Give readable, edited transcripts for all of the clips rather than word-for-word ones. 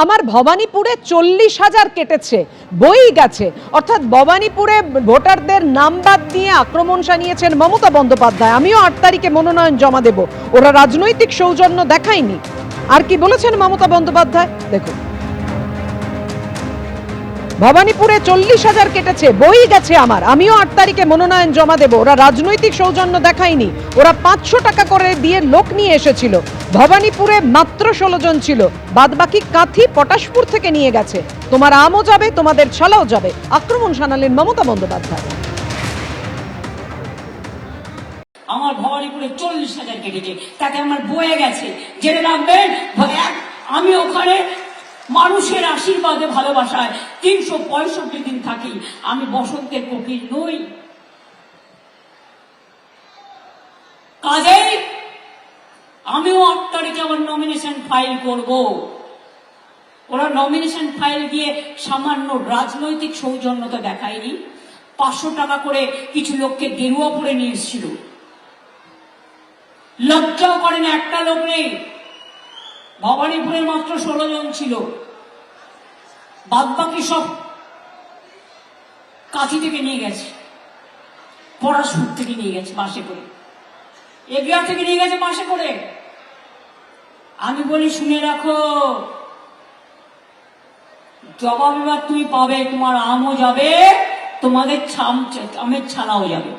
আমার ভবানীপুরে 40,000 কেটেছে, বই গেছে। অর্থাৎ ভবানীপুরে ভোটারদের নাম বাদ দিয়ে আক্রমণ শানিয়েছেন মমতা বন্দ্যোপাধ্যায়। আমিও 8 তারিখে মনোনয়ন জমা দেব, ওরা রাজনৈতিক সৌজন্য দেখায়নি। আর কি বলেছেন মমতা বন্দ্যোপাধ্যায় দেখুন, ভবানীপুরে 40,000 কেটেছে, বই গেছে আমার, আমিও 8 তারিখে মনোনয়ন জমা দেব, ওরা রাজনৈতিক সৌজন্য দেখায়নি। ওরা 500 টাকা করে দিয়ে লোক নিয়ে এসেছিল, ভবানীপুরে মাত্র 16 জন ছিল, বাদ বাকি কাঁথি পটাশপুর থেকে নিয়ে গেছে। তোমার আমও যাবে, তোমাদের ছালাও যাবে, আক্রমণ শানালেন মমতা বন্দ্যোপাধ্যায়। আমার ভবানীপুরে 40,000 কেটেছে, তাতে আমার বয়ে গেছে। জেনে রাখবেন, আমি ওখানে মানুষের আশীর্বাদে ভালোবাসায় 365 দিন থাকি। আমি বসন্তের কোকিল নই। কাজেই আমিও 8 তারিখে আমার নমিনেশন ফাইল করব। ওরা নমিনেশন ফাইল দিয়ে সামান্য রাজনৈতিক সৌজন্যতা দেখায়নি। 500 টাকা করে কিছু লোককে গেরুয়া পরে নিয়ে এসেছিল, লজ্জাও করেন একটা লোক নেই। ভবানীপুরে মাত্র 16 জন ছিল, বাদ বাকি সব কাঁথি থেকে নিয়ে গেছে, পড়াশুর থেকে নিয়ে গেছে বাসে করে, এগিয়া থেকে নিয়ে গেছে বাসে করে। আমি বলি শুনে রাখো, জবাব এবার তুমি পাবে, তোমার আমও যাবে, তোমাদের আমের ছালাও যাবে।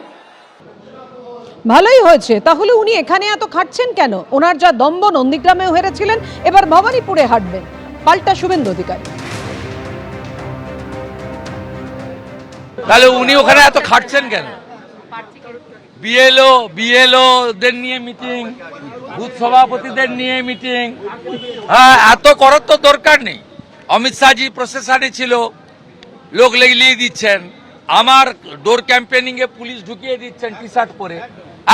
ভালোই হয়েছে, তাহলে উনি এখানে এত খাটছেন কেন? ওনার যা দম্ভ নন্দীগ্রামেও হেরেছিলেন, এবার ভবানীপুরে হাঁটবেন, পাল্টা শুভেন্দু অধিকারী। তাহলে উনি ওখানে এত খাটছেন কেন? বিএলও দের নিয়ে মিটিং, বুথ সভাপতিদের নিয়ে মিটিং, হ্যাঁ এত করার তো দরকার নেই। অমিত শাহজি প্রশাসনে ছিল, লোক লেগলিয়ে দিচ্ছেন, আমার ডোর ক্যাম্পেনিং এ পুলিশ ঢুকিয়ে দিচ্ছেন টি শার্ট পরে,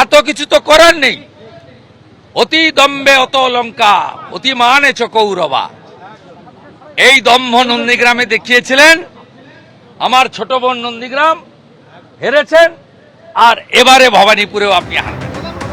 এত কিছু তো করার নেই। অতি দম্বে অত লঙ্কা, অতি মানে চকৌরবা, এই দম্ভ নন্দীগ্রামে দেখিয়েছিলেন। আমার ছোট বোন নন্দীগ্রাম হেরেছেন, আর এবারে ভবানীপুরেও আপনি হারবেন।